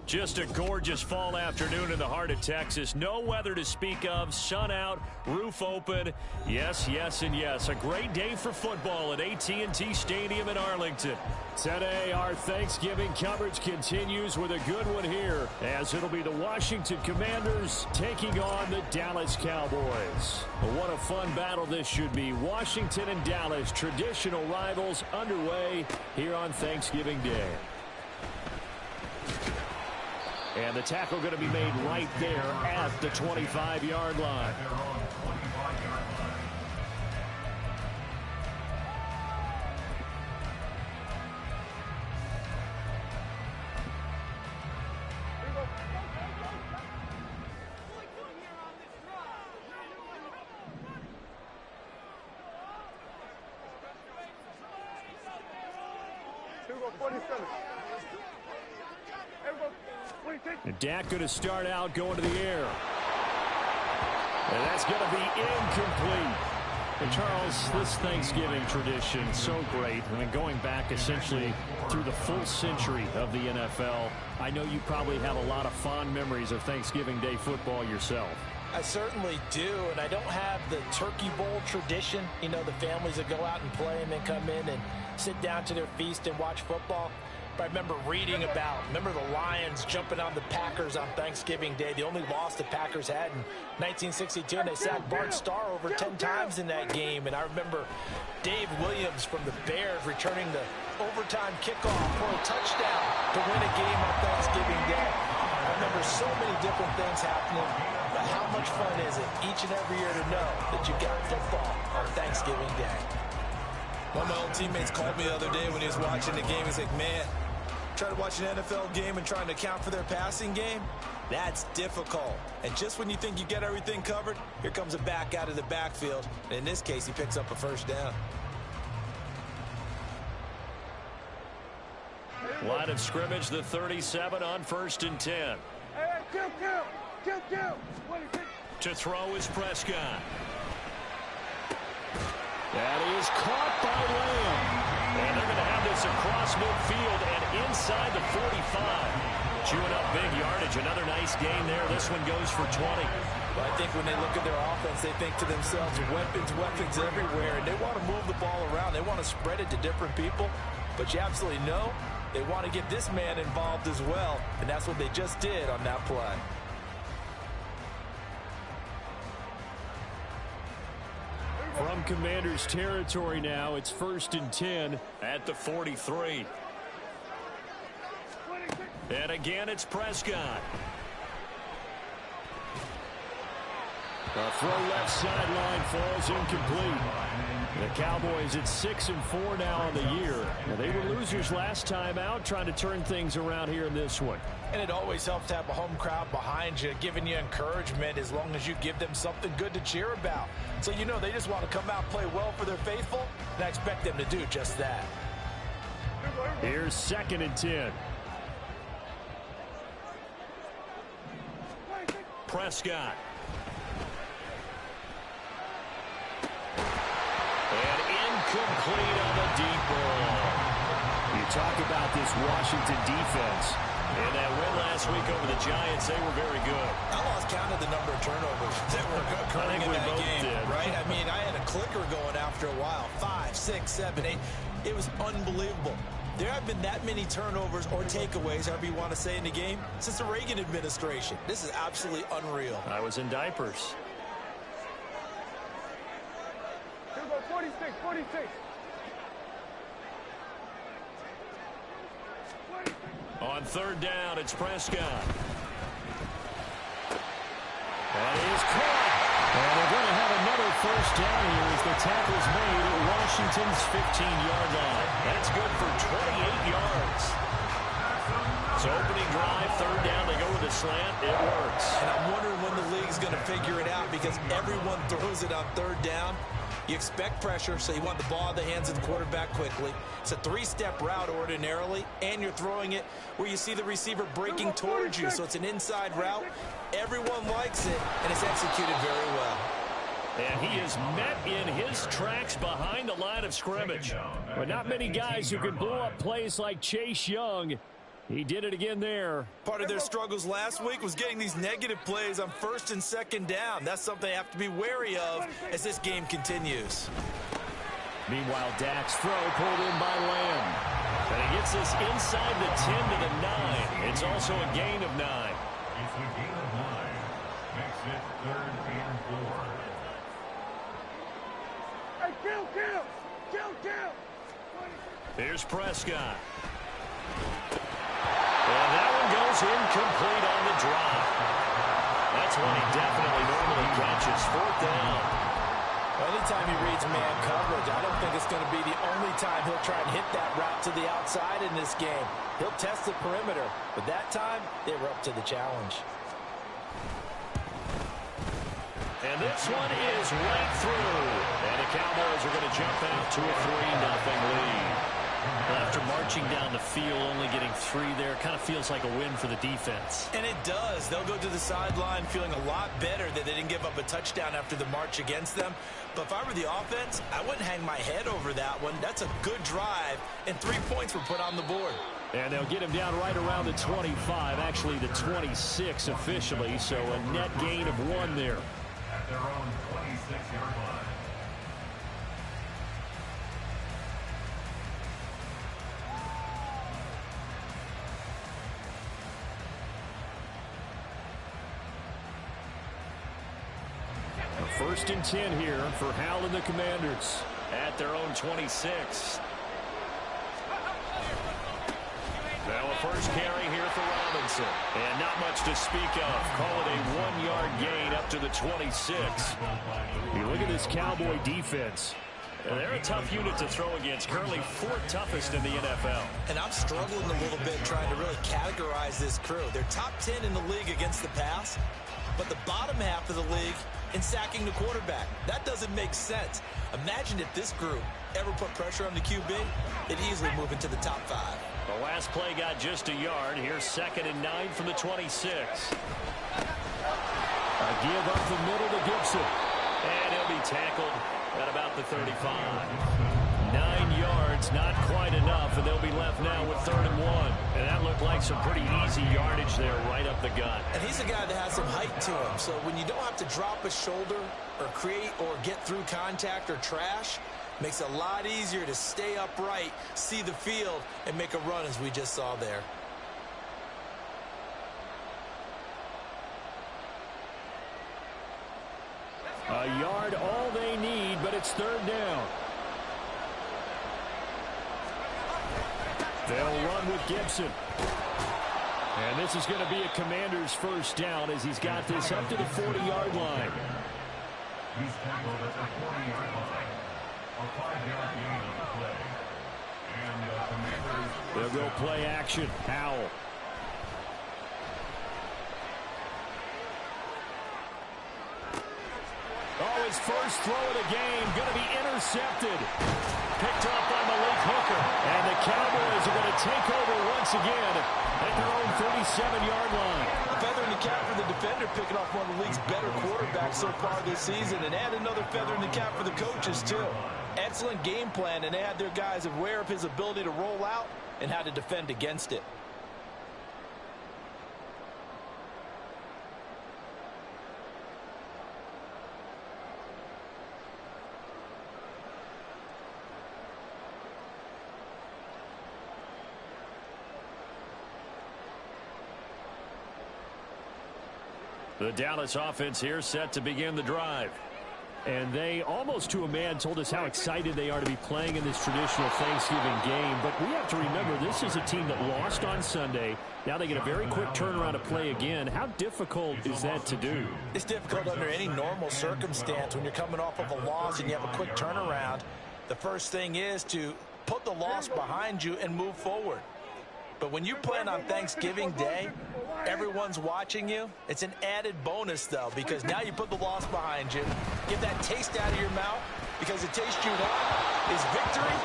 Just a gorgeous fall afternoon in the heart of Texas. No weather to speak of. Sun out, roof open. Yes, yes, and yes. A great day for football at AT&T Stadium in Arlington. Today, our Thanksgiving coverage continues with a good one here, as it'll be the Washington Commanders taking on the Dallas Cowboys. Well, what a fun battle this should be. Washington and Dallas, traditional rivals, underway here on Thanksgiving Day. And the tackle going to be made right there at the 25-yard line. And Dak going to start out going to the air. And that's going to be incomplete. And Charles, this Thanksgiving tradition, so great. I mean, going back essentially through the full century of the NFL, I know you probably have a lot of fond memories of Thanksgiving Day football yourself. I certainly do, and I don't have the Turkey Bowl tradition. You know, the families that go out and play and then come in and sit down to their feast and watch football. But I remember reading about, the Lions jumping on the Packers on Thanksgiving Day. The only loss the Packers had in 1962, and they sacked Bart Starr over 10 times in that game. And I remember Dave Williams from the Bears returning the overtime kickoff for a touchdown to win a game on Thanksgiving Day. I remember so many different things happening, but how much fun is it each and every year to know that you got football on Thanksgiving Day? One of my old teammates called me the other day when he was watching the game. He's like, man, trying to watch an NFL game and trying to account for their passing game, that's difficult. And just when you think you get everything covered, here comes a back out of the backfield. And in this case, he picks up a first down. Line of scrimmage, the 37 on 1st and 10. To throw is Prescott. That is caught by Lamb. And they're going to have this across midfield and inside the 45. Chewing up big yardage. Another nice gain there. This one goes for 20. Well, I think when they look at their offense, they think to themselves, weapons everywhere. And they want to move the ball around. They want to spread it to different people. But you absolutely know they want to get this man involved as well. And that's what they just did on that play. From Commanders territory now, it's 1st and 10 at the 43. And again, it's Prescott. A throw left sideline falls incomplete. The Cowboys at 6-4 now on the year. Now, they were losers last time out, trying to turn things around here in this one. And it always helps to have a home crowd behind you, giving you encouragement as long as you give them something good to cheer about. So you know they just want to come out and play well for their faithful, and I expect them to do just that. Here's 2nd and 10. Prescott. And incomplete on the deep ball. You talk about this Washington defense. And that win last week over the Giants, they were very good. I lost count of the number of turnovers that were occurring in that game, right? I mean, I had a clicker going after a while. 5, 6, 7, 8. It was unbelievable. There have been that many turnovers or takeaways, however you want to say, in the game since the Reagan administration. This is absolutely unreal. I was in diapers. 46. On 3rd down, it's Prescott. That is caught. And they're going to have another first down here as the tackle's made at Washington's 15-yard line. That's good for 28 yards. So opening drive, 3rd down, they go with a slant. It works. And I'm wondering when the league's going to figure it out because everyone throws it on 3rd down. You expect pressure, so you want the ball in the hands of the quarterback quickly. It's a 3-step route ordinarily, and you're throwing it where you see the receiver breaking towards you. So it's an inside route. Everyone likes it, and it's executed very well. And he is met in his tracks behind the line of scrimmage. But not many guys who can blow up plays like Chase Young. He did it again there. Part of their struggles last week was getting these negative plays on first and second down. That's something they have to be wary of as this game continues. Meanwhile, Dak's throw pulled in by Lamb. And he gets this inside the 10 to the 9. It's also a gain of 9. It's a gain of 9. Makes it 3rd and 4. Hey, kill! Here's Prescott. And that one goes incomplete on the drop. That's one he definitely normally catches. 4th down. Anytime he reads man coverage, I don't think it's going to be the only time he'll try and hit that route to the outside in this game. He'll test the perimeter, but that time they were up to the challenge. And this one is right through. And the Cowboys are going to jump out to a 3-0 lead. After marching down the field, only getting 3 there, kind of feels like a win for the defense. And it does. They'll go to the sideline feeling a lot better that they didn't give up a touchdown after the march against them. But if I were the offense, I wouldn't hang my head over that one. That's a good drive, and 3 points were put on the board. And they'll get him down right around the 25, actually the 26 officially, so a net gain of 1 there. At their own 26-yard line. A 1st and 10 here for Hal and the Commanders at their own 26. Now a first carry here for Robinson. And not much to speak of. Call it a 1-yard gain up to the 26. You look at this Cowboy defense. They're a tough unit to throw against. Currently 4th toughest in the NFL. And I'm struggling a little bit trying to really categorize this crew. They're top 10 in the league against the pass, but the bottom half of the league in sacking the quarterback. That doesn't make sense. Imagine if this group ever put pressure on the QB, it'd easily move into the top 5. The last play got just a yard. Here's 2nd and 9 from the 26. A give up the middle to Gibson. And he'll be tackled at about the 35. 9 yards, not quite enough, and they'll be left now with 3rd and 1. And that looked like some pretty easy yardage there right up the gut. And he's a guy that has some height to him, so when you don't have to drop a shoulder or create or get through contact or trash, makes it a lot easier to stay upright, see the field, and make a run as we just saw there. A yard all they need, but it's 3rd down. They'll run with Gibson. And this is going to be a Commander's 1st down as he's got this up to the 40-yard line. He's tackled at the 40-yard line. A 5-yard gain on the play. And the Commanders... They'll go play action. Howell. Oh, his first throw of the game going to be intercepted. Picked off by Malik Hooker. And the Cowboys are going to take over once again at their own 37-yard line. A feather in the cap for the defender, picking off one of the league's better quarterbacks so far this season, and add another feather in the cap for the coaches, too. Excellent game plan, and they had their guys aware of his ability to roll out and how to defend against it. The Dallas offense here set to begin the drive. And they, almost to a man, told us how excited they are to be playing in this traditional Thanksgiving game. But we have to remember, this is a team that lost on Sunday. Now they get a very quick turnaround to play again. How difficult is that to do? It's difficult under any normal circumstance when you're coming off of a loss and you have a quick turnaround. The first thing is to put the loss behind you and move forward. But when you plan on Thanksgiving Day, everyone's watching you. It's an added bonus, though, because now you put the loss behind you. Get that taste out of your mouth, because the taste you want is victory,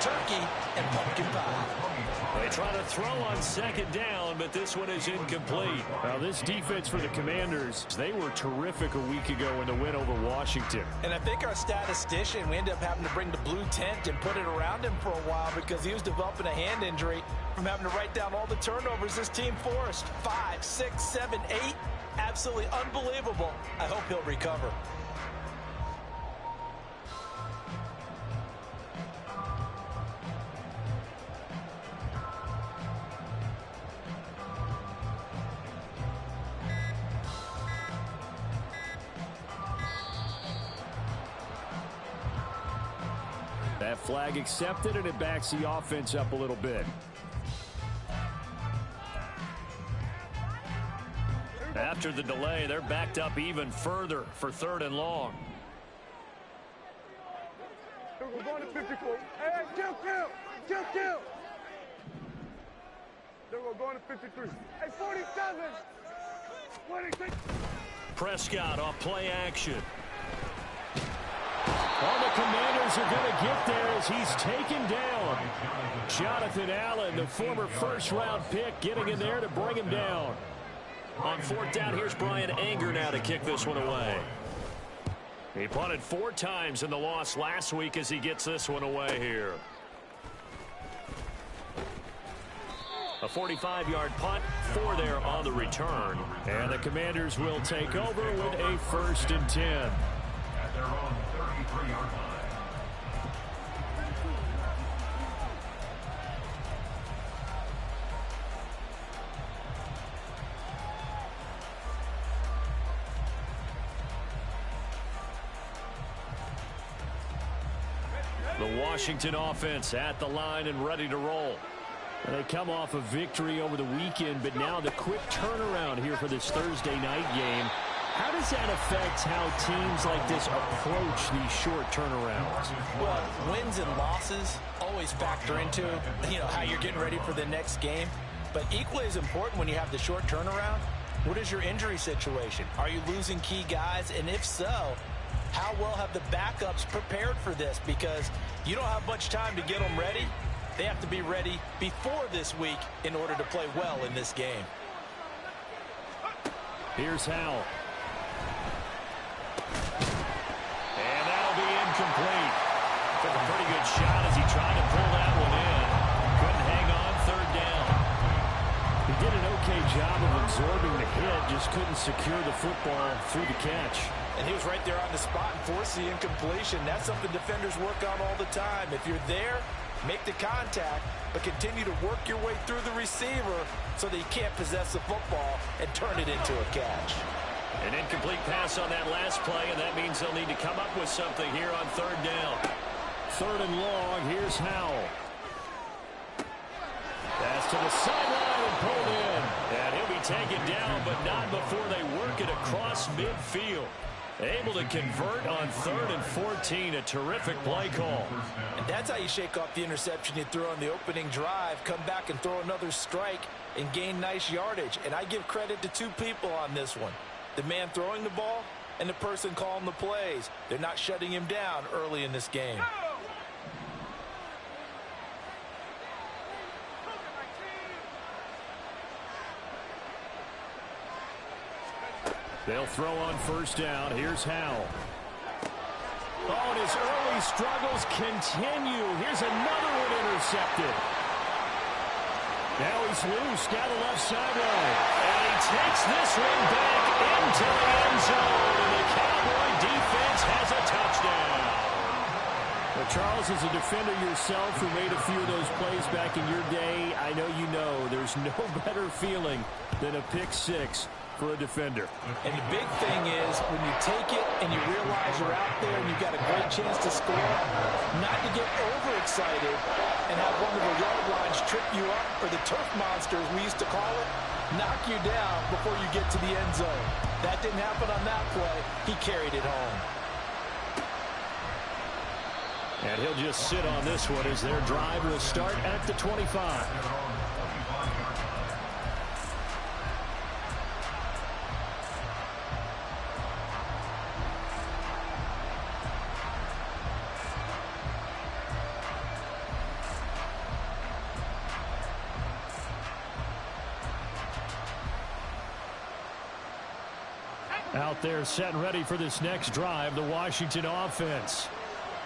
turkey, and pumpkin pie. They try to throw on second down, but this one is incomplete. Now, this defense for the Commanders, they were terrific a week ago in the win over Washington. And I think our statistician, we ended up having to bring the blue tent and put it around him for a while because he was developing a hand injury from having to write down all the turnovers this team forced. 5, 6, 7, 8. Absolutely unbelievable. I hope he'll recover. That flag accepted, and it backs the offense up a little bit. After the delay, they're backed up even further for 3rd and long. We're going to 54. Hey, kill. Then we're going to 53. Hey, 47. 26. Prescott off play action. Well, the Commanders are going to get there as he's taken down. Jonathan Allen, the former first-round pick, getting in there to bring him down. On 4th down, here's Brian Anger now to kick this one away. He punted 4 times in the loss last week as he gets this one away here. A 45-yard punt, 4 there on the return. And the Commanders will take over with a 1st and 10. At their own 33-yard line. The Washington offense at the line and ready to roll. They come off a victory over the weekend, but now the quick turnaround here for this Thursday night game. How does that affect how teams like this approach these short turnarounds? Well, wins and losses always factor into, how you're getting ready for the next game. But equally as important when you have the short turnaround, what is your injury situation? Are you losing key guys? And if so, how well have the backups prepared for this? Because you don't have much time to get them ready. They have to be ready before this week in order to play well in this game. Here's Howell. And that'll be incomplete. Took a pretty good shot as he tried to pull that one in. Couldn't hang on 3rd down. He did an okay job of absorbing the hit, just couldn't secure the football through the catch. And he was right there on the spot and forced the incompletion. That's something defenders work on all the time. If you're there, make the contact, but continue to work your way through the receiver so that you can't possess the football and turn it into a catch. An incomplete pass on that last play, and that means they'll need to come up with something here on 3rd down. 3rd and long, here's Howell. Pass to the sideline and pulled in. And he'll be taken down, but not before they work it across midfield. Able to convert on 3rd and 14. A terrific play call. And that's how you shake off the interception you threw on the opening drive, come back and throw another strike and gain nice yardage. And I give credit to 2 people on this one. The man throwing the ball and the person calling the plays. They're not shutting him down early in this game. They'll throw on 1st down. Here's Howell. Oh, and his early struggles continue. Here's another one intercepted. Now he's loose down the left sideline. And he takes this one back into the end zone. And the Cowboy defense has a touchdown. Well, Charles, as a defender yourself who made a few of those plays back in your day, I know you know there's no better feeling than a pick 6 for a defender. And the big thing is when you take it and you realize you're out there and you've got a great chance to score, not to get overexcited and have one of the yard lines trip you up, or the turf monster, as we used to call it, knock you down before you get to the end zone. That didn't happen on that play. He carried it home. And he'll just sit on this one as their drive will start at the 25. Out there set and ready for this next drive, the Washington offense.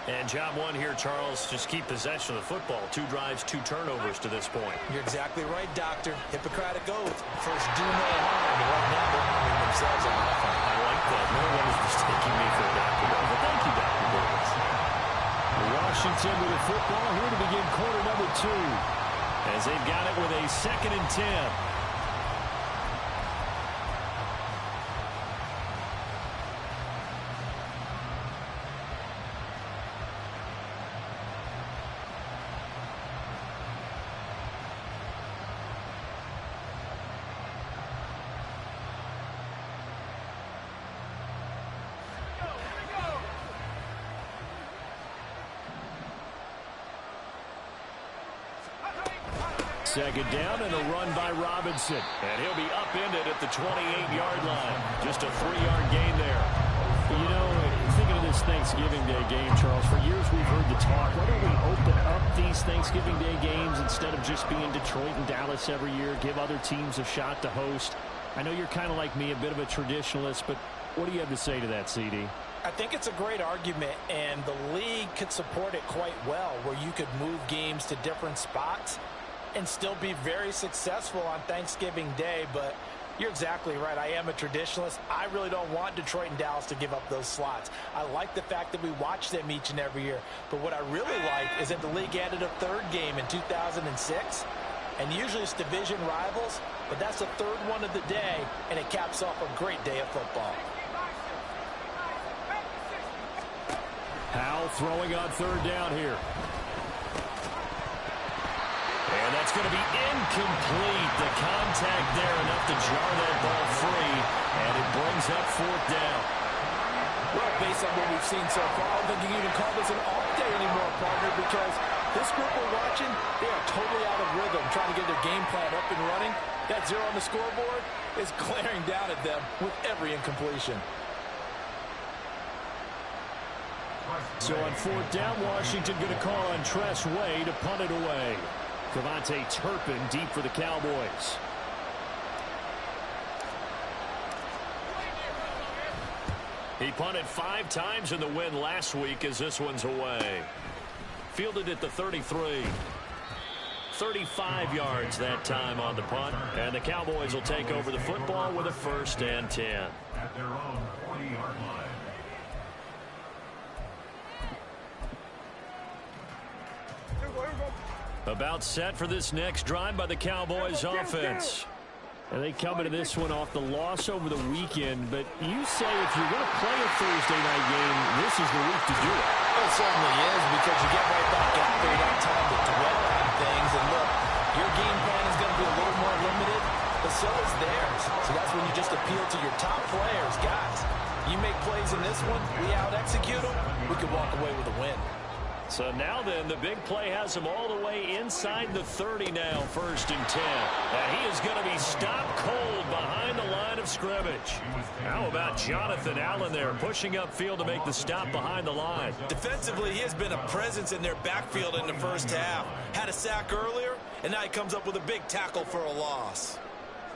And job one here, Charles, just keep possession of the football. 2 drives, 2 turnovers to this point. You're exactly right, Doctor. Hippocratic oath. First, do no harm. And right now, they're harming themselves on offense. I like that. No one is mistaking me for a doctor. But thank you, Dr. Davis. Washington with the football here to begin quarter number 2. As they've got it with a 2nd and 10. Second down and a run by Robinson. And he'll be upended at the 28-yard line. Just a 3-yard gain there. You know, thinking of this Thanksgiving Day game, Charles, for years we've heard the talk, why don't we open up these Thanksgiving Day games instead of just being Detroit and Dallas every year, give other teams a shot to host? I know you're kind of like me, a bit of a traditionalist, but what do you have to say to that, CD? I think it's a great argument, and the league could support it quite well, where you could move games to different spots and still be very successful on Thanksgiving Day. But you're exactly right. I am a traditionalist. I really don't want Detroit and Dallas to give up those slots. I like the fact that we watch them each and every year. But what I really like is that the league added a 3rd game in 2006. And usually it's division rivals, but that's the 3rd one of the day, and it caps off a great day of football. Howell throwing on 3rd down here. And that's going to be incomplete. The contact there enough to jar that ball free, and it brings up 4th down. Well, based on what we've seen so far, I don't think you can even call this an off day anymore, partner, because this group we're watching, they are totally out of rhythm, trying to get their game plan up and running. That 0 on the scoreboard is glaring down at them with every incompletion. So on 4th down, Washington going to call on Tress Way to punt it away. Cavante Turpin deep for the Cowboys. He punted 5 times in the win last week as this one's away. Fielded at the 33. 35 yards that time on the punt. And the Cowboys will take over the football with a 1st and 10. At their own 40-yard line. About set for this next drive by the Cowboys offense. And they come into this one off the loss over the weekend, but you say if you're going to play a Thursday night game, this is the week to do it. Well, it certainly is, because you get right back out there. You don't have time to dwell on things. And look, your game plan is going to be a little more limited, but so is theirs. So that's when you just appeal to your top players. Guys, you make plays in this one, we out-execute them, we could walk away with a win. So now then, the big play has him all the way inside the 30 now, 1st and 10. And he is going to be stopped cold behind the line of scrimmage. How about Jonathan Allen there, pushing upfield to make the stop behind the line? Defensively, he has been a presence in their backfield in the 1st half. Had a sack earlier, and now he comes up with a big tackle for a loss.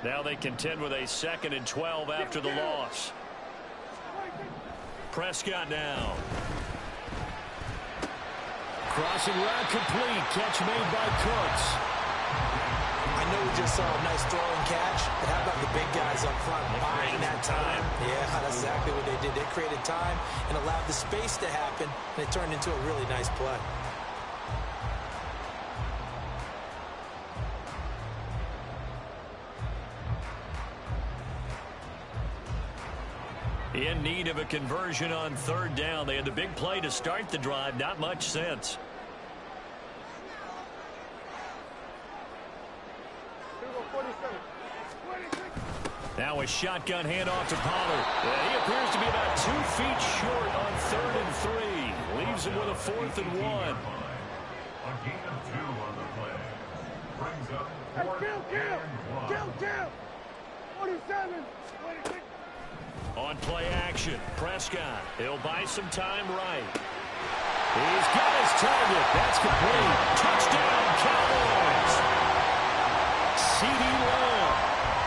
Now they contend with a 2nd and 12 after the loss. Prescott now. Crossing route complete. Catch made by Cooks. I know we just saw a nice throw and catch, but how about the big guys up front buying that time? Yeah, that's exactly what they did. They created time and allowed the space to happen, and it turned into a really nice play. In need of a conversion on 3rd down. They had the big play to start the drive. Not much sense. Now a shotgun handoff to Pollard. He appears to be about 2 feet short on 3rd and 3. Leaves him with a 4th and 1. A gain of 2 on the play. Brings up 4th and 1. 47. 26. On play action, Prescott. He'll buy some time right. He's got his target. That's complete. Touchdown, Cowboys. C.D. Lamb,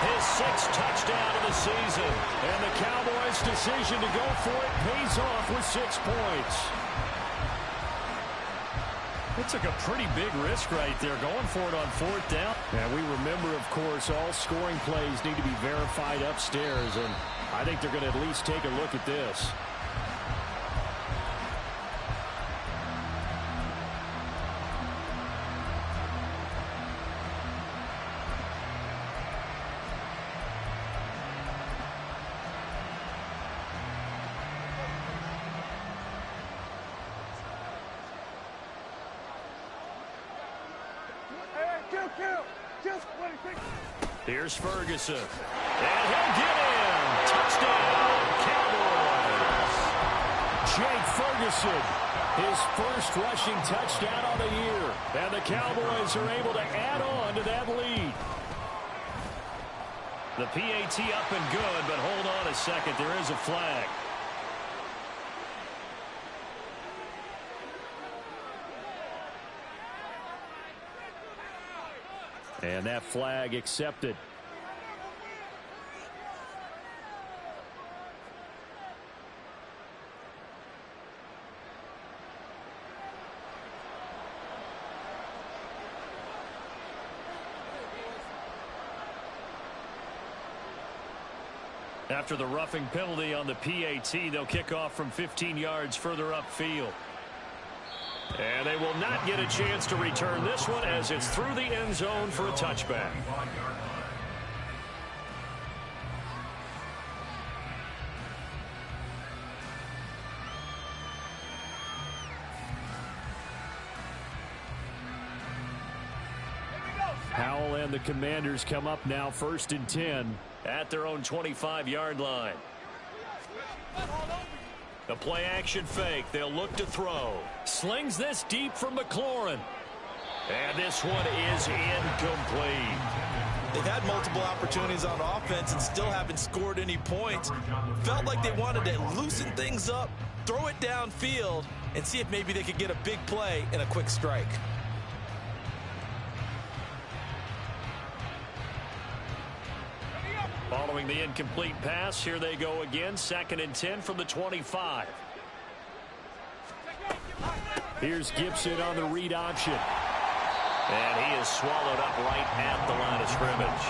his 6th touchdown of the season. And the Cowboys' decision to go for it pays off with 6 points. It took a pretty big risk right there, going for it on 4th down. And we remember, of course, all scoring plays need to be verified upstairs, and I think they're going to at least take a look at this. Here's Ferguson. And he'll get in. Touchdown, Cowboys. Jake Ferguson, his first rushing touchdown on the year. And the Cowboys are able to add on to that lead. The PAT up and good, but hold on a second. There is a flag. And that flag accepted. After the roughing penalty on the PAT, they'll kick off from 15 yards further upfield. And they will not get a chance to return this one as it's through the end zone for a touchback. Howell and the Commanders come up now 1st and 10 at their own 25-yard line. The play action fake. They'll look to throw. Slings this deep from McLaurin. And this one is incomplete. They've had multiple opportunities on offense and still haven't scored any points. Felt like they wanted to loosen things up, throw it downfield, and see if maybe they could get a big play and a quick strike. Following the incomplete pass, here they go again. 2nd and 10 from the 25. Here's Gibson on the read option. And he is swallowed up right at the line of scrimmage.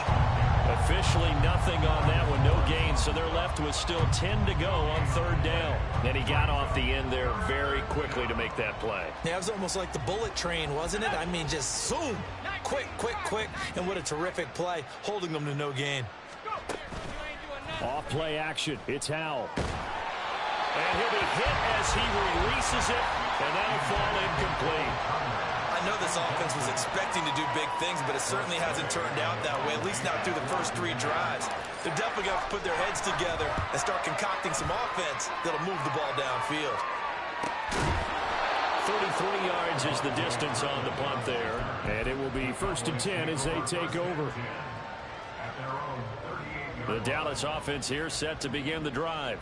Officially nothing on that one, no gain, so they're left with still 10 to go on 3rd down. And he got off the end there very quickly to make that play. Yeah, it was almost like the bullet train, wasn't it? I mean, just zoom, quick, quick, quick, and what a terrific play, holding them to no gain. Off play action. It's Howell. And he'll be hit as he releases it, and that'll fall incomplete. I know this offense was expecting to do big things, but it certainly hasn't turned out that way, at least not through the first 3 drives. They're definitely going to put their heads together and start concocting some offense that'll move the ball downfield. 33 yards is the distance on the punt there. And it will be 1st and 10 as they take over. The Dallas offense here set to begin the drive.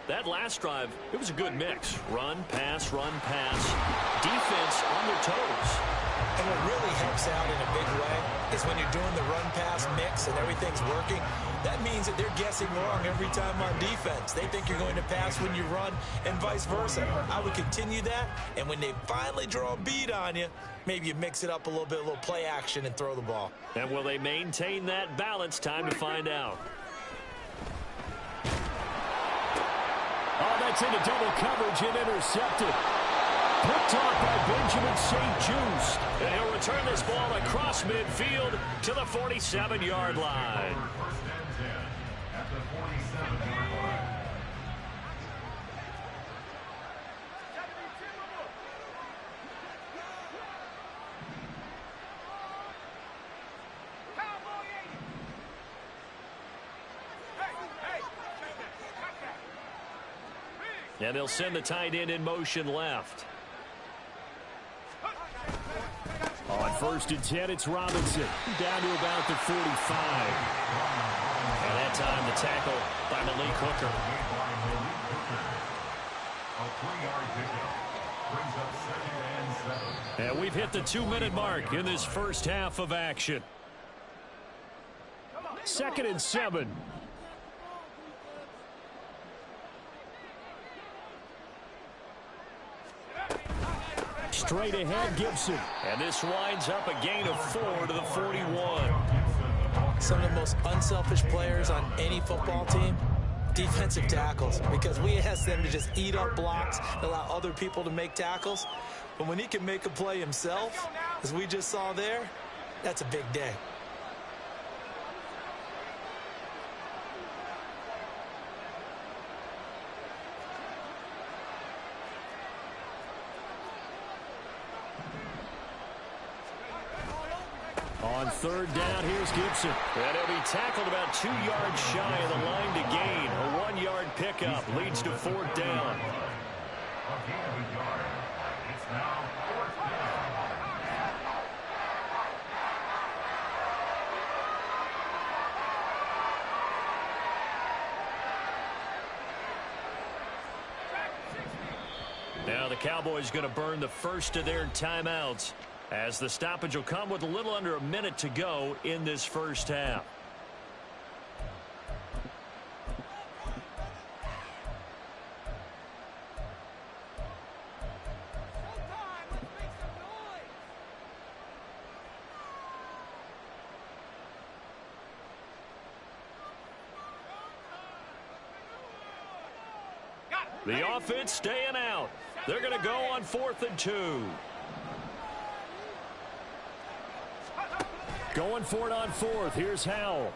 That last drive, it was a good mix. Run, pass, defense on their toes. And what really helps out in a big way is when you're doing the run-pass mix and everything's working, that means that they're guessing wrong every time on defense. They think you're going to pass when you run and vice versa. I would continue that, and when they finally draw a bead on you, maybe you mix it up a little bit, a little play action, and throw the ball. And will they maintain that balance? Time to find out. Oh, that's into double coverage and intercepted. Picked off by Benjamin St. Just. And he'll return this ball across midfield to the 47-yard line. At the 47-yard line. And they'll send the tight end in motion left. On 1st and 10, it's Robinson. Down to about the 45. And that time the tackle by Malik Hooker. A 3-yard pickup brings up 2nd and 7. And we've hit the 2-minute mark in this first half of action. 2nd and 7. Straight ahead, Gibson. And this winds up a gain of 4 to the 41. Some of the most unselfish players on any football team, defensive tackles, because we ask them to just eat up blocks and allow other people to make tackles. But when he can make a play himself, as we just saw there, that's a big day. On 3rd down, here's Gibson. And he'll be tackled about 2 yards shy of the line to gain. A 1-yard pickup leads to 4th down. A gain of a yard. It's now 4th down. Now the Cowboys going to burn the first of their timeouts, as the stoppage will come with a little under a minute to go in this first half. The offense staying out. They're going to go on 4th and 2. Going for it on 4th. Here's Howell.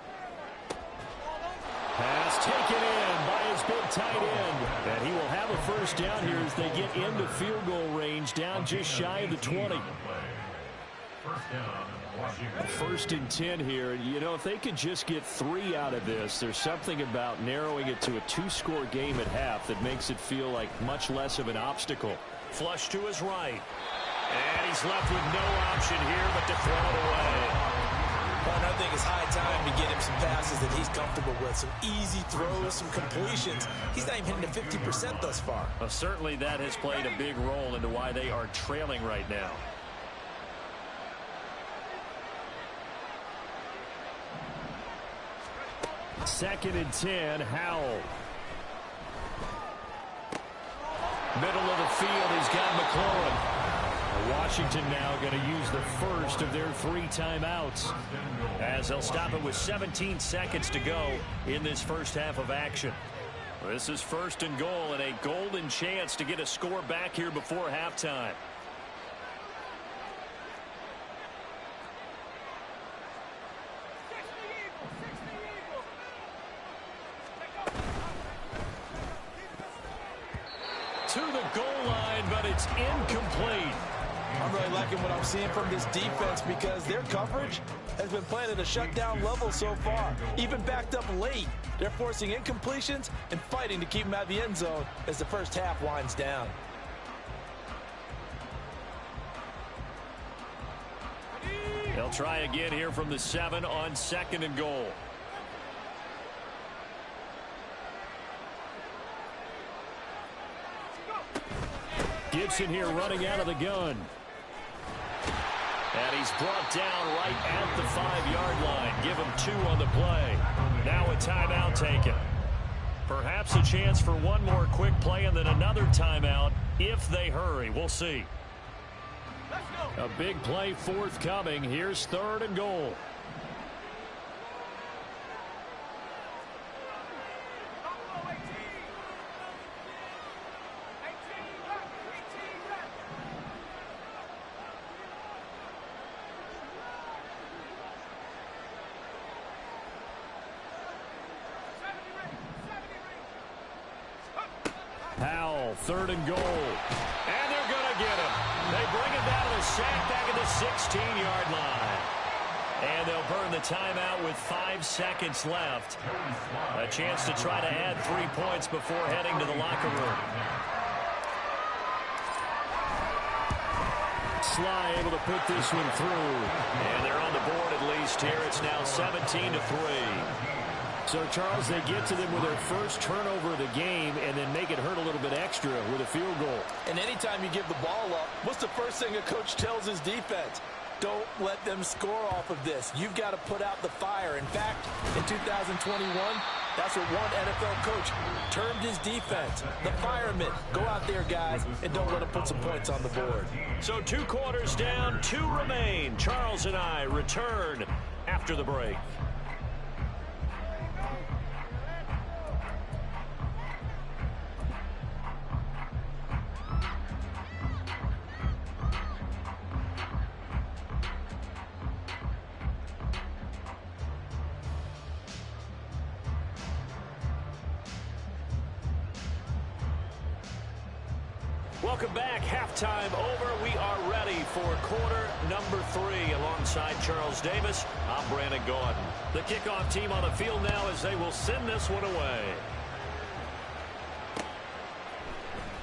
Pass taken in by his big tight end. And he will have a first down here as they get into field goal range, down just shy of the 20. First down, Washington. 1st and 10 here. You know, if they could just get 3 out of this, there's something about narrowing it to a 2-score game at half that makes it feel like much less of an obstacle. Flush to his right. And he's left with no option here but to throw it away. Well, I think it's high time to get him some passes that he's comfortable with. Some easy throws, some completions. He's not even hitting to 50% thus far. Well, certainly that has played a big role into why they are trailing right now. Second and 10, Howell. Middle of the field, he's got McLaurin. Washington now going to use the first of their 3 timeouts, as they'll stop it with 17 seconds to go in this first half of action. This is 1st and goal and a golden chance to get a score back here before halftime. To the goal line, but it's incomplete. I'm really liking what I'm seeing from this defense because their coverage has been playing at a shutdown level so far. Even backed up late, they're forcing incompletions and fighting to keep them out of the end zone as the first half winds down. They'll try again here from the 7 on 2nd and goal. Gibson here running out of the gun. And he's brought down right at the 5-yard line. Give him 2 on the play. Now a timeout taken. Perhaps a chance for one more quick play and then another timeout if they hurry. We'll see. A big play forthcoming. Here's 3rd and goal. Howell, 3rd and goal. And they're going to get him. They bring him down to the sack back at the 16-yard line. And they'll burn the timeout with 5 seconds left. A chance to try to add 3 points before heading to the locker room. Sly able to put this one through. And they're on the board at least here. It's now 17-3. So, Charles, they get to them with their first turnover of the game and then make it hurt a little bit extra with a field goal. And anytime you give the ball up, what's the first thing a coach tells his defense? Don't let them score off of this. You've got to put out the fire. In fact, in 2021, that's what one NFL coach termed his defense. The firemen. Go out there, guys, and don't let them put some points on the board. So 2 quarters down, 2 remain. Charles and I return after the break. Welcome back. Halftime over. We are ready for quarter number 3 alongside Charles Davis. I'm Brandon Gaudin. The kickoff team on the field now as they will send this one away.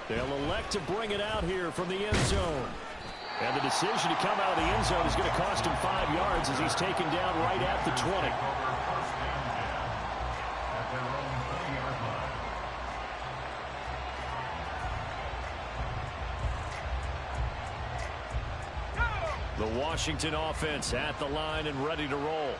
They'll elect to bring it out here from the end zone. And the decision to come out of the end zone is going to cost him 5 yards as he's taken down right at the 20. The Washington offense at the line and ready to roll.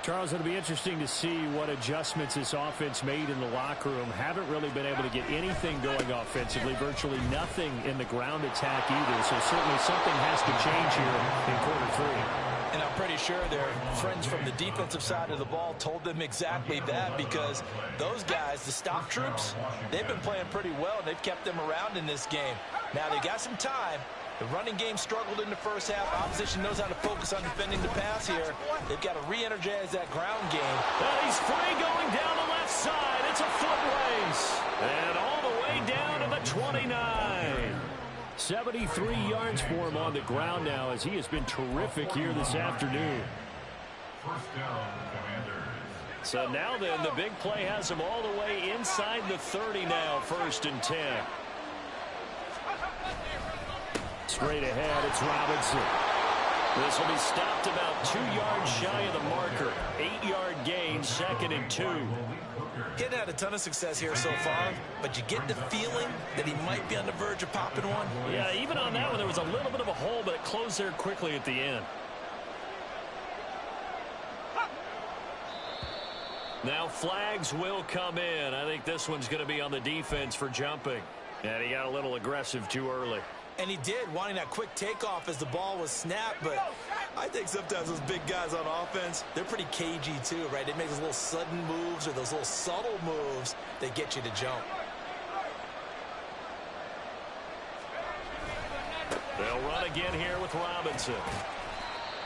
Charles, it'll be interesting to see what adjustments this offense made in the locker room. Haven't really been able to get anything going offensively, virtually nothing in the ground attack either. So certainly something has to change here in quarter 3. And I'm pretty sure their friends from the defensive side of the ball told them exactly that, because those guys, the stop troops, they've been playing pretty well, and they've kept them around in this game. Now they got some time. The running game struggled in the first half. Opposition knows how to focus on defending the pass here. They've got to re-energize that ground game. Well, he's free going down the left side. It's a foot race. And all the way down to the 29. 73 yards for him on the ground now as he has been terrific here this afternoon. First down, Commanders. So now then, the big play has him all the way inside the 30 now, 1st and 10. Straight ahead, it's Robinson. This will be stopped about 2 yards shy of the marker. 8-yard gain, 2nd and 2. He hadn't had a ton of success here so far, but you get the feeling that he might be on the verge of popping one. Yeah, even on that one, there was a little bit of a hole, but it closed there quickly at the end. Now flags will come in. I think this one's going to be on the defense for jumping. And he got a little aggressive too early. And he did, wanting that quick takeoff as the ball was snapped. But I think sometimes those big guys on offense, they're pretty cagey too, right? They make those little sudden moves or those little subtle moves that get you to jump. They'll run again here with Robinson.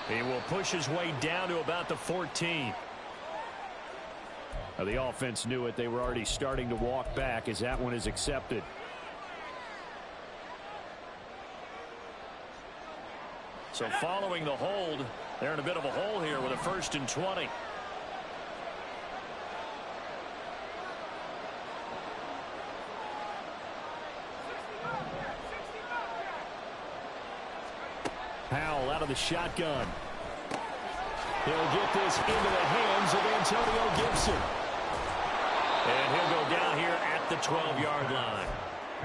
He will push his way down to about the 14. Now, the offense knew it. They were already starting to walk back as that one is accepted. So following the hold, they're in a bit of a hole here with a 1st and 20. Howell out of the shotgun. He'll get this into the hands of Antonio Gibson. And he'll go down here at the 12-yard line.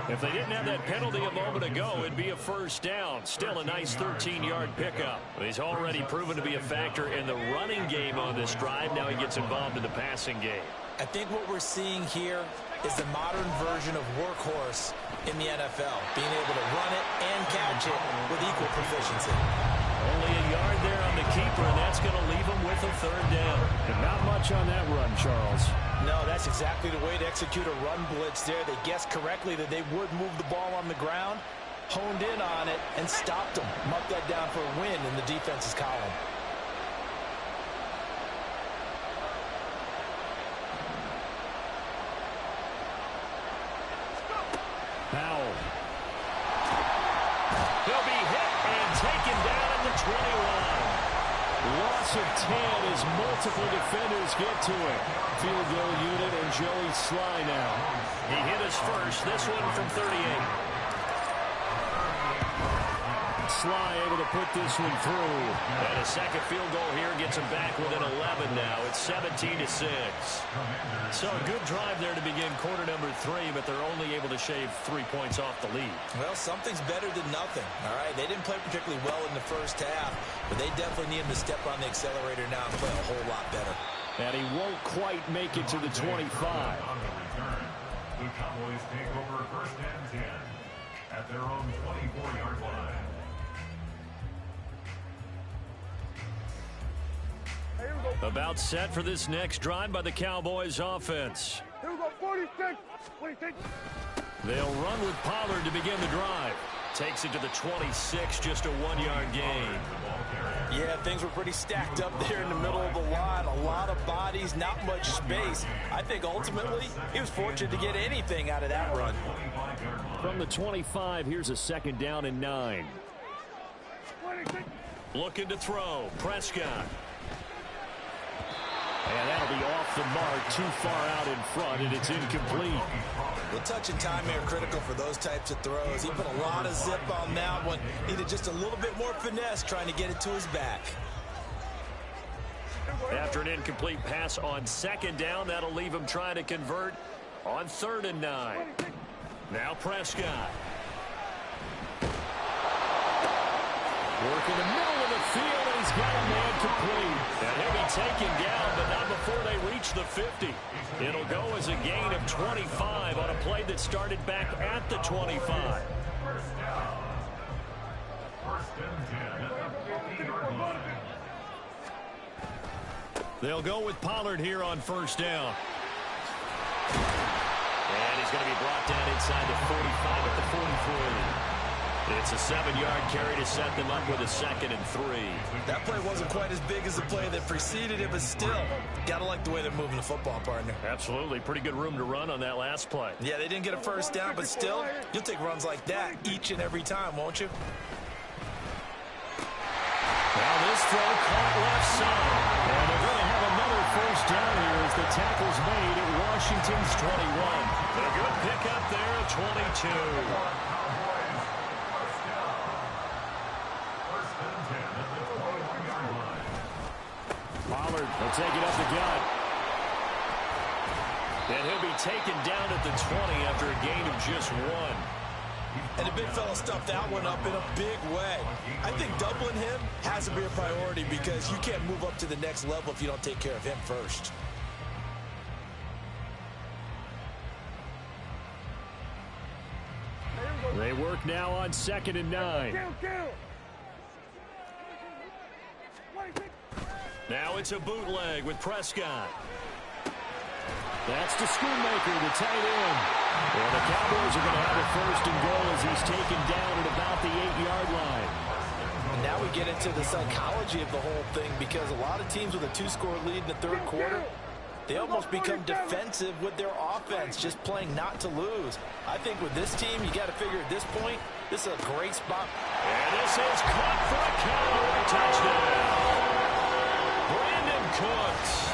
If they didn't have that penalty a moment ago, it'd be a 1st down. Still a nice 13-yard pickup. But he's already proven to be a factor in the running game on this drive. Now he gets involved in the passing game. I think what we're seeing here is the modern version of workhorse in the NFL, being able to run it and catch it with equal proficiency. Only a yard there on the keeper, and that's going to leave him with a 3rd down. And not much on that run, Charles. No, that's exactly the way to execute a run blitz there. They guessed correctly that they would move the ball on the ground, honed in on it, and stopped them. Marked that down for a win in the defense's column. Howell. He'll be hit and taken down at the 21. Loss of 10 as multiple defenders get to it. Field goal unit and Joey Sly now. He hit his first, this one from 38. Sly able to put this one through. And a second field goal here gets them back within 11 now. It's 17-6. So a good drive there to begin quarter number 3, but they're only able to shave 3 points off the lead. Well, something's better than nothing. All right, they didn't play particularly well in the first half, but they definitely need him to step on the accelerator now and play a whole lot better. And he won't quite make it to the 25. On the return, the Cowboys take over first and 10 at their own 24-yard line. About set for this next drive by the Cowboys offense. Here we go, 46. 46. They'll run with Pollard to begin the drive. Takes it to the 26, just a 1-yard gain. Yeah, things were pretty stacked up there in the middle of the line. A lot of bodies, not much space. I think ultimately he was fortunate to get anything out of that run. From the 25, here's a second down and 9. 26. Looking to throw. Prescott. And that'll be off the mark, too far out in front, and it's incomplete. The touch and timing are critical for those types of throws. He put a lot of zip on that one. Needed just a little bit more finesse trying to get it to his back. After an incomplete pass on second down, that'll leave him trying to convert on 3rd and 9. Now Prescott. Work in the middle of the field, and he's got a man complete. And he'll be taken down, but not before they reach the 50. It'll go as a gain of 25 on a play that started back at the 25. First down. First and 10 at the 50-yard line. They'll go with Pollard here on first down. And he's going to be brought down inside the 45 at the 43. It's a 7-yard carry to set them up with a 2nd and 3. That play wasn't quite as big as the play that preceded it, but still, gotta like the way they're moving the football, partner. Absolutely. Pretty good room to run on that last play. Yeah, they didn't get a first down, but still, you'll take runs like that each and every time, won't you? Now this throw caught left side. And they're going to have another first down here as the tackle's made at Washington's 21. A good pickup there at 22. Pollard will take it up the gut. And he'll be taken down at the 20 after a gain of just 1. And the big fella stuffed that one up in a big way. I think doubling him has to be a priority because you can't move up to the next level if you don't take care of him first. They work now on 2nd and 9. Now it's a bootleg with Prescott. That's to Schoonmaker, the tight end. And the Cowboys are going to have a 1st and goal as he's taken down at about the 8-yard line. And now we get into the psychology of the whole thing because a lot of teams with a 2-score lead in the 3rd quarter, they almost become defensive with their offense, just playing not to lose. I think with this team, you got to figure at this point, this is a great spot. And this is caught for a Cowboy touchdown. Brandon Cooks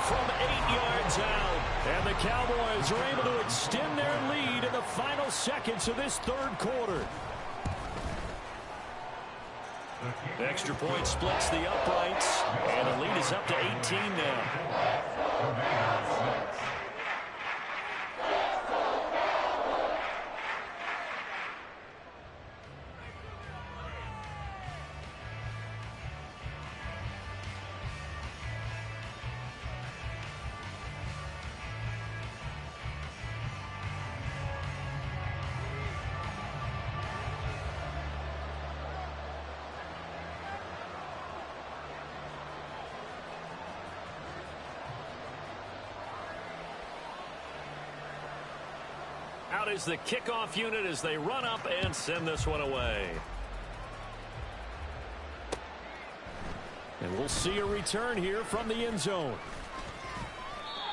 from 8 yards out. And the Cowboys are able to extend their lead in the final seconds of this 3rd quarter. Extra point splits the uprights, and the lead is up to 18 now. Out is the kickoff unit as they run up and send this one away. And we'll see a return here from the end zone.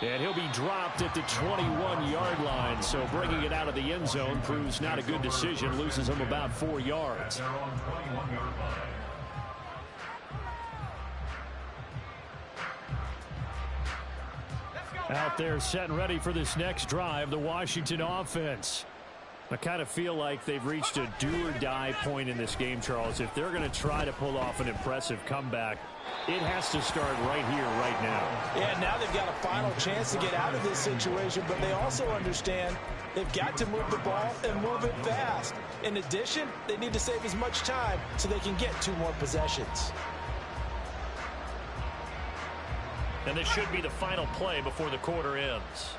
And he'll be dropped at the 21-yard line, so bringing it out of the end zone proves not a good decision, loses him about 4 yards. They're on 21-yard line. Out there set and ready for this next drive, the Washington offense. I kind of feel like they've reached a do-or-die point in this game, Charles. If they're going to try to pull off an impressive comeback, it has to start right here, right now. Yeah, now they've got a final chance to get out of this situation, but they also understand they've got to move the ball and move it fast. In addition, they need to save as much time so they can get 2 more possessions. And this should be the final play before the quarter ends.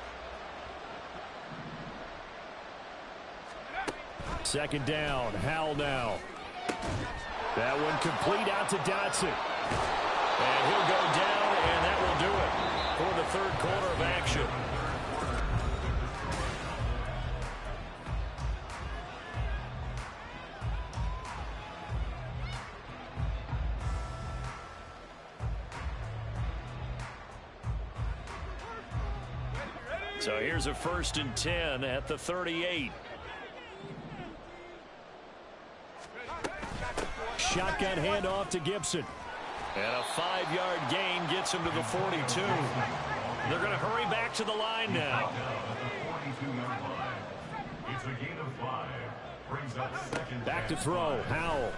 Second down, Howell now. That one complete out to Dotson. And he'll go down, and that will do it for the third quarter of action. So here's a 1st and 10 at the 38. Shotgun handoff to Gibson. And a 5-yard gain gets him to the 42. They're going to hurry back to the line now. It's a gain of 5. Brings up second. Back to throw, Howell.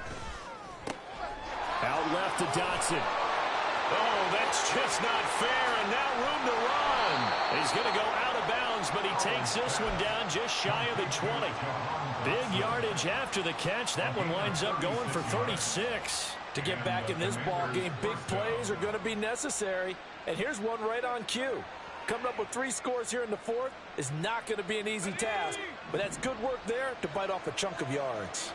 Out left to Dotson. Oh, that's just not fair, and now room to run. He's going to go out of bounds, but he takes this one down just shy of the 20. Big yardage after the catch. That one winds up going for 36. To get back in this ball game, big plays are going to be necessary. And here's one right on cue. Coming up with 3 scores here in the 4th is not going to be an easy task, but that's good work there to bite off a chunk of yards.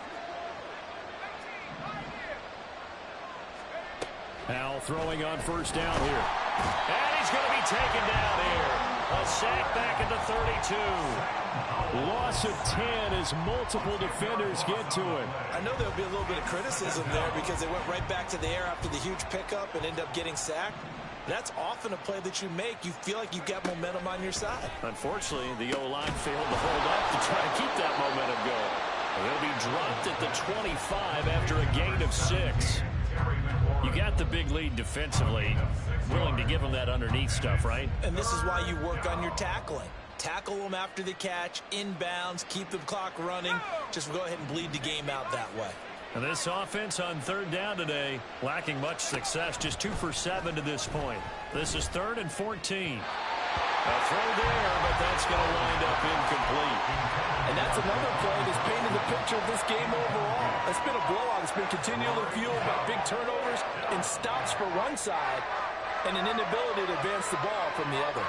Howell throwing on 1st down here. And he's going to be taken down here. A sack back at the 32. Loss of 10 as multiple defenders get to him. I know there'll be a little bit of criticism there because they went right back to the air after the huge pickup and end up getting sacked. That's often a play that you make. You feel like you've got momentum on your side. Unfortunately, the O-line failed to hold up to try to keep that momentum going. They'll be dropped at the 25 after a gain of 6. You got the big lead defensively. Willing to give them that underneath stuff, right? And this is why you work on your tackling. Tackle them after the catch, inbounds, keep the clock running. Just go ahead and bleed the game out that way. And this offense on 3rd down today, lacking much success, just 2 for 7 to this point. This is 3rd and 14. A throw there, but that's going to wind up incomplete. And that's another play that's painted the picture of this game overall. It's been a blowout. It's been continually fueled by big turnovers and stops for one side and an inability to advance the ball from the other.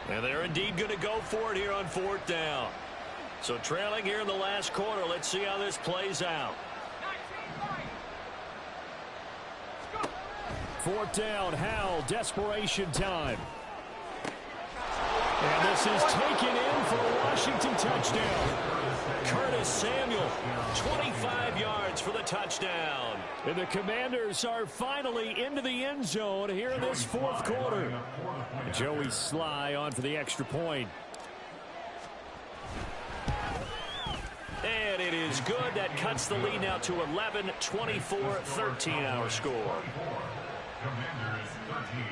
And they're indeed going to go for it here on 4th down. So trailing here in the last quarter. Let's see how this plays out. 4th down, Howell, desperation time. And this is taken in for a Washington touchdown. Curtis Samuel, 25 yards for the touchdown. And the Commanders are finally into the end zone here in this 4th quarter. Joey Sly on for the extra point. And it is good. That cuts the lead now to 11, 24, 13 our score. Commanders 13.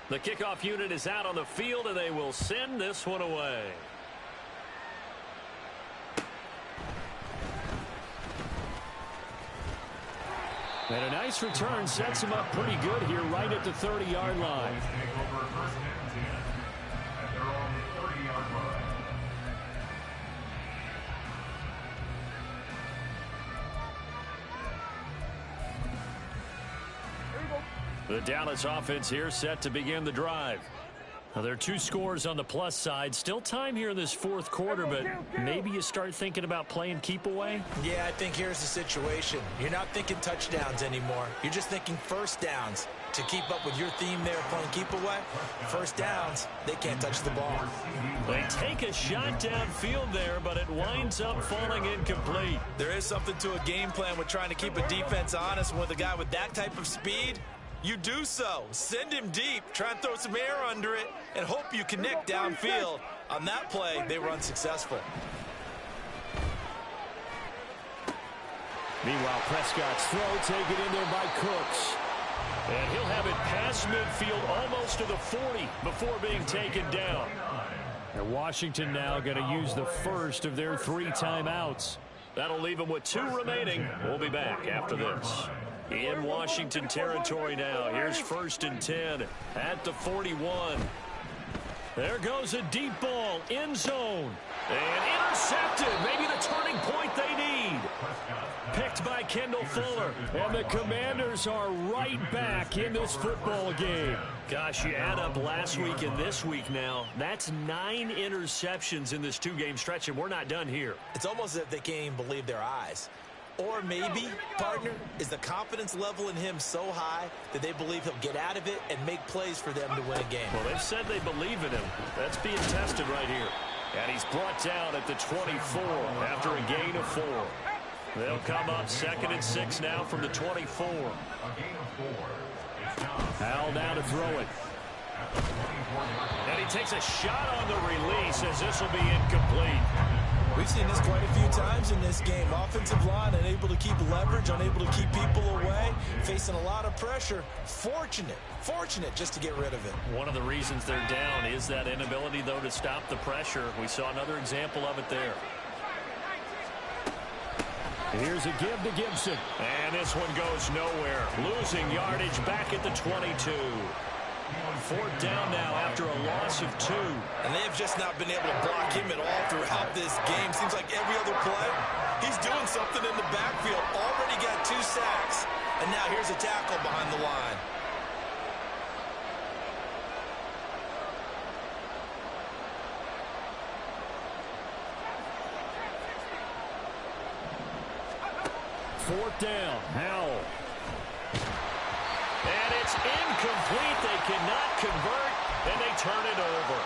The kickoff unit is out on the field, and they will send this one away. And a nice return sets him up pretty good here right at the 30-yard line. Take over 1st and 10 at their own 30-yard line. The Dallas offense here set to begin the drive. Now, there are 2 scores on the plus side. Still time here in this 4th quarter, but maybe you start thinking about playing keep away? Yeah, I think here's the situation. You're not thinking touchdowns anymore. You're just thinking 1st downs. To keep up with your theme there playing keep away, 1st downs, they can't touch the ball. They take a shot downfield there, but it winds up falling incomplete. There is something to a game plan with trying to keep a defense honest with a guy with that type of speed. you do so. Send him deep, try and throw some air under it, and hope you connect downfield. On that play, they were unsuccessful. Meanwhile, Prescott's throw taken in there by Cooks. And he'll have it past midfield almost to the 40 before being taken down. And Washington now going to use the first of their 3 timeouts. That'll leave them with 2 remaining. We'll be back after this. In Washington territory now. Here's 1st and 10 at the 41. There goes a deep ball, end zone. And intercepted. Maybe the turning point they need. Picked by Kendall Fuller. And the Commanders are right back in this football game. Gosh, you add up last week and this week now. That's 9 interceptions in this 2-game stretch, and we're not done here. It's almost as if they can't even believe their eyes. Or maybe, partner, is the confidence level in him so high that they believe he'll get out of it and make plays for them to win a game. Well, they've said they believe in him. That's being tested right here. And he's brought down at the 24 after a gain of 4. They'll come up 2nd and 6 now from the 24. Howell now to throw it. And he takes a shot on the release as this will be incomplete. We've seen this quite a few times in this game. Offensive line unable to keep leverage, unable to keep people away, facing a lot of pressure. Fortunate just to get rid of it. One of the reasons they're down is that inability, though, to stop the pressure. We saw another example of it there. Here's a give to Gibson. And this one goes nowhere. Losing yardage back at the 22. 4th down now after a loss of 2. And they have just not been able to block him at all throughout this game. Seems like every other play, he's doing something in the backfield. Already got 2 sacks. And now here's a tackle behind the line. Fourth down. Howell. And it's incomplete. They cannot convert, and they turn it over.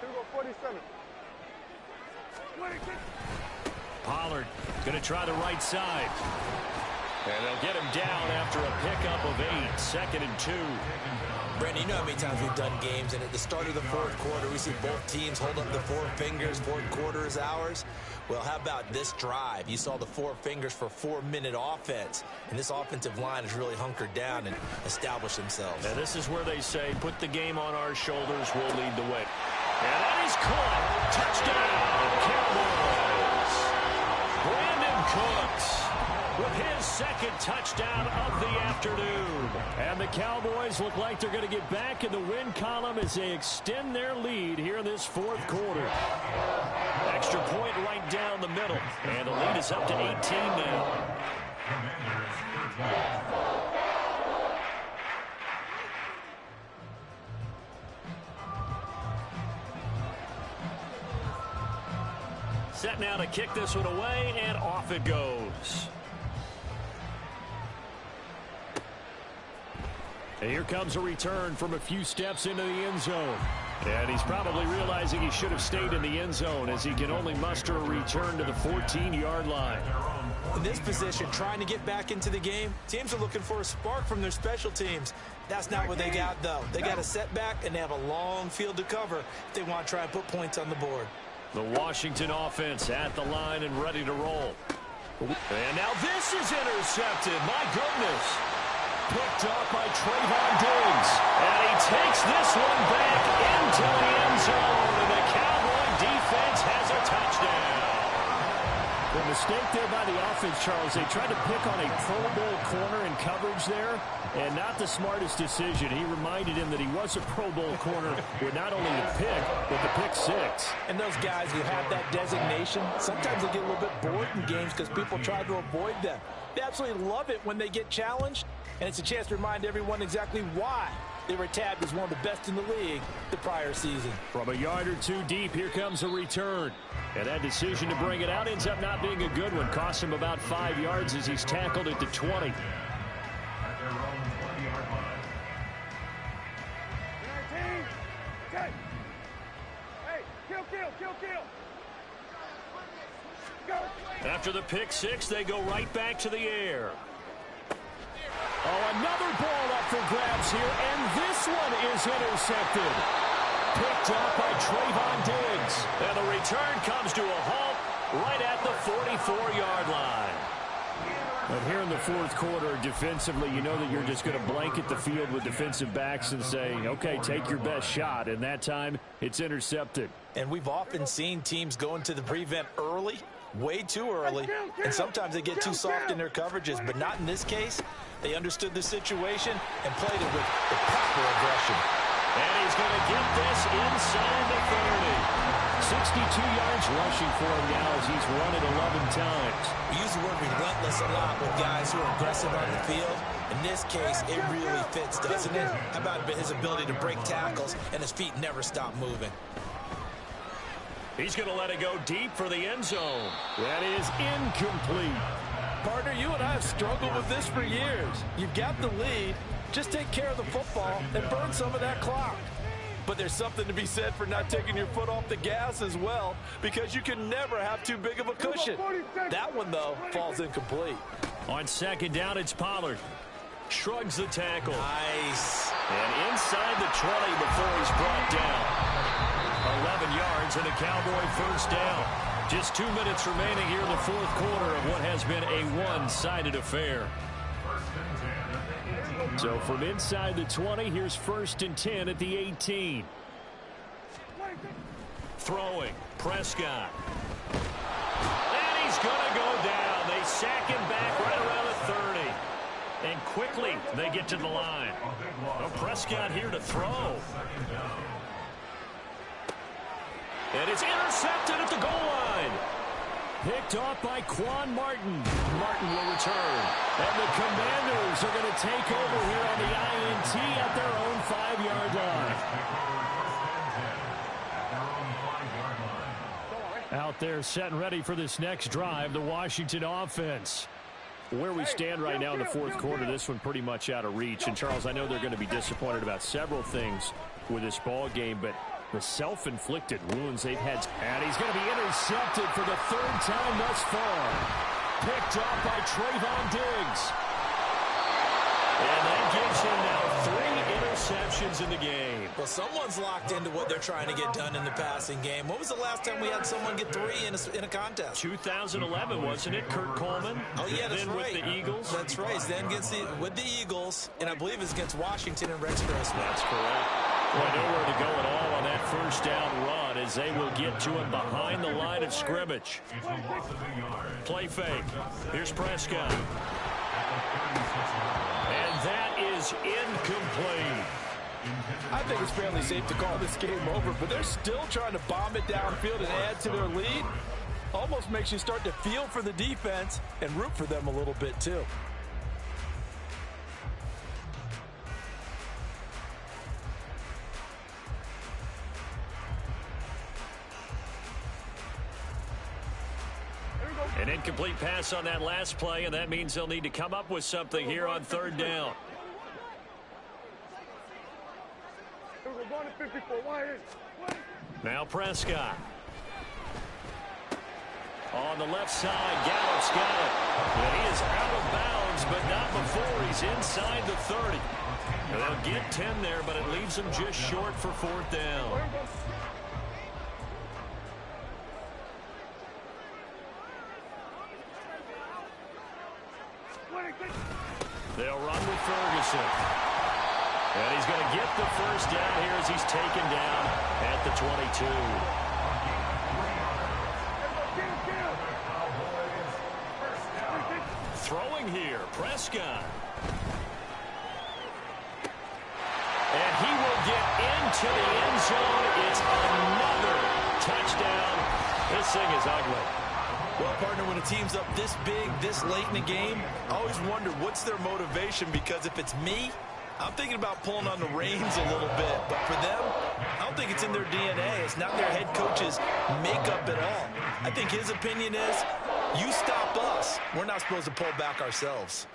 Here we go, 47. Pollard going to try the right side. And they'll get him down after a pickup of 8. 2nd and 2. Brandon, you know how many times we've done games, and at the start of the 4th quarter, we see both teams hold up the 4 fingers. 4th quarter is ours. Well, how about this drive? You saw the 4 fingers for 4-minute offense, and this offensive line has really hunkered down and established themselves. And this is where they say, put the game on our shoulders, we'll lead the way. And that is caught. Touchdown, Cowboys. Brandon Cooks with his 2nd touchdown of the afternoon. And the Cowboys look like they're going to get back in the win column as they extend their lead here in this 4th quarter. Extra point right down the middle. And the lead is up to 18 now. Set now to kick this one away, and off it goes. And here comes a return from a few steps into the end zone. And he's probably realizing he should have stayed in the end zone as he can only muster a return to the 14-yard line. In this position, trying to get back into the game, teams are looking for a spark from their special teams. That's not what they got, though. They got a setback, and they have a long field to cover if they want to try and put points on the board. The Washington offense at the line and ready to roll. And now this is intercepted. My goodness. Picked off by Trayvon Diggs. And he takes this one back into the end zone. And the Cowboy defense has a touchdown. The mistake there by the offense, Charles. They tried to pick on a Pro Bowl corner in coverage there, and not the smartest decision. He reminded him that he was a Pro Bowl corner with not only the pick, but the pick 6. And those guys who have that designation, sometimes they get a little bit bored in games because people try to avoid them. They absolutely love it when they get challenged, and it's a chance to remind everyone exactly why they were tabbed as one of the best in the league the prior season. From a yard or 2 deep, here comes a return. And that decision to bring it out ends up not being a good one. Cost him about 5 yards as he's tackled at the 20. At their own 20-yard line. 19. Okay. Hey, give After the pick six, they go right back to the air. Oh, another ball up for grabs here, and this one is intercepted. Picked up by Trayvon Diggs. And the return comes to a halt right at the 44-yard line. But here in the fourth quarter, defensively, you know that you're just going to blanket the field with defensive backs and say, okay, take your best shot. And that time, it's intercepted. And we've often seen teams go into the prevent early, way too early, and sometimes they get too soft in their coverages, but not in this case. They understood the situation and played it with the proper aggression. And he's going to get this inside the 30. 62 yards rushing for him now as he's run it 11 times. We use the word relentless a lot with guys who are aggressive on the field. In this case, it really fits, doesn't it? How about his ability to break tackles and his feet never stop moving? He's going to let it go deep for the end zone. That is incomplete. Partner, you and I have struggled with this for years. You've got the lead. Just take care of the football and burn some of that clock. But there's something to be said for not taking your foot off the gas as well, because you can never have too big of a cushion. That one, though, falls incomplete. On second down, it's Pollard. Shrugs the tackle. Nice. And inside the 20 before he's brought down. 11 yards and a Cowboy first down. Just 2 minutes remaining here in the fourth quarter of what has been a one-sided affair. So from inside the 20, here's 1st and 10 at the 18. Throwing, Prescott. And he's going to go down. They sack him back right around the 30. And quickly, they get to the line. Well, Prescott here to throw. And it's intercepted at the goal line. Picked off by Quan Martin. Martin will return. And the Commanders are going to take over here on the INT at their own 5-yard line. Out there set and ready for this next drive, the Washington offense. Where we stand right now in the fourth quarter, this one pretty much out of reach. And, Charles, I know they're going to be disappointed about several things with this ball game, but the self-inflicted wounds they've had. And he's going to be intercepted for the 3rd time thus far. Picked off by Trayvon Diggs. And that gives him now 3 interceptions in the game. Well, someone's locked into what they're trying to get done in the passing game. When was the last time we had someone get 3 in a contest? 2011, wasn't it, Kurt Coleman? Oh, yeah, that's then right. With the Eagles? That's right. Then with the Eagles, and I believe it's against Washington and Rex Grossman. That's correct. Well, nowhere to go at all on that first down run as they will get to him behind the line of scrimmage. Play fake. Here's Prescott. And that is incomplete. I think it's fairly safe to call this game over, but they're still trying to bomb it downfield and add to their lead. Almost makes you start to feel for the defense and root for them a little bit, too. An incomplete pass on that last play, and that means they'll need to come up with something here on 3rd down. Now Prescott. On the left side, Gallup's got it. And he is out of bounds, but not before he's inside the 30. They'll get 10 there, but it leaves them just short for 4th down. They'll run with Ferguson. And he's going to get the first down here as he's taken down at the 22. Throwing here, Prescott. And he will get into the end zone. It's another touchdown. This thing is ugly. Well, partner, when a team's up this big, this late in the game, I always wonder what's their motivation, because if it's me, I'm thinking about pulling on the reins a little bit. But for them, I don't think it's in their DNA. It's not their head coach's makeup at all. I think his opinion is, you stop us. We're not supposed to pull back ourselves.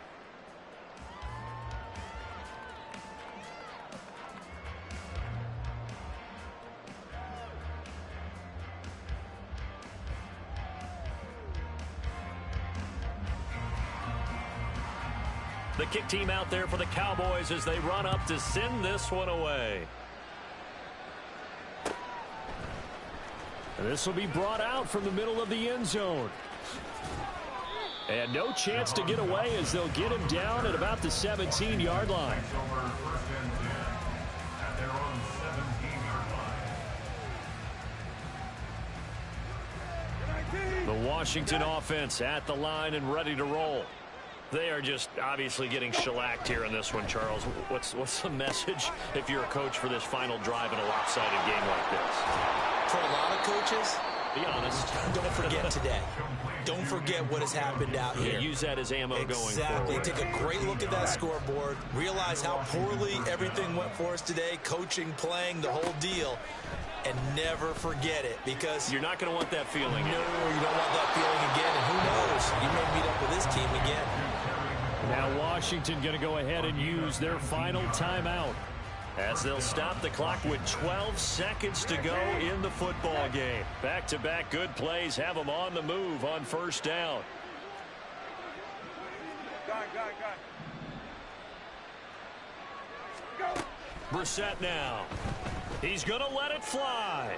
The kick team out there for the Cowboys as they run up to send this one away. And this will be brought out from the middle of the end zone. And no chance to get away as they'll get him down at about the 17-yard line. The Washington offense at the line and ready to roll. They are just obviously getting shellacked here in this one, Charles. What's the message if you're a coach for this final drive in a lopsided game like this? For a lot of coaches, be honest. Don't forget today. Don't forget what has happened out here. Use that as ammo going forward. Exactly. Take a great look at that scoreboard. Realize how poorly everything went for us today. Coaching, playing, the whole deal. And never forget it, because you're not going to want that feeling. No, you don't want that feeling again. And who knows? You may meet up with this team again. Now Washington going to go ahead and use their final timeout, as they'll stop the clock with 12 seconds to go in the football game. Back-to-back good plays have them on the move on first down. Brissett now. He's going to let it fly.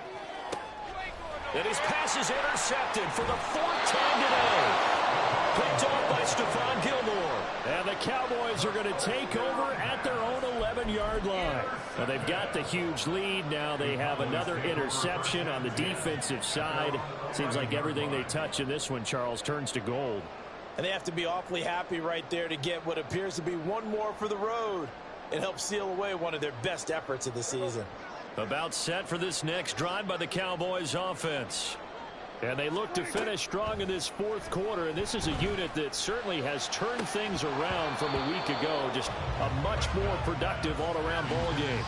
And his pass is intercepted for the fourth time today. Picked off by Stephon Gilmore. And the Cowboys are going to take over at their own 11-yard line. Now they've got the huge lead. Now they have another interception on the defensive side. Seems like everything they touch in this one, Charles, turns to gold. And they have to be awfully happy right there to get what appears to be one more for the road. It helps seal away one of their best efforts of the season. About set for this next drive by the Cowboys offense. And they look to finish strong in this fourth quarter. And this is a unit that certainly has turned things around from a week ago. Just a much more productive all-around ball game.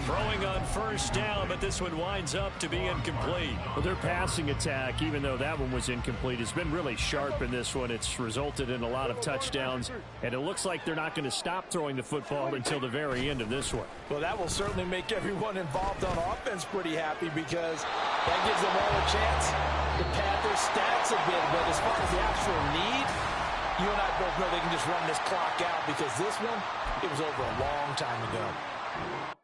Throwing on first down, but this one winds up to be incomplete. Well, their passing attack, even though that one was incomplete, has been really sharp in this one. It's resulted in a lot of touchdowns, and it looks like they're not going to stop throwing the football until the very end of this one. Well, that will certainly make everyone involved on offense pretty happy, because that gives them all a chance to pad their stats a bit. But as far as the actual need, you and I both know they can just run this clock out, because this one, it was over a long time ago.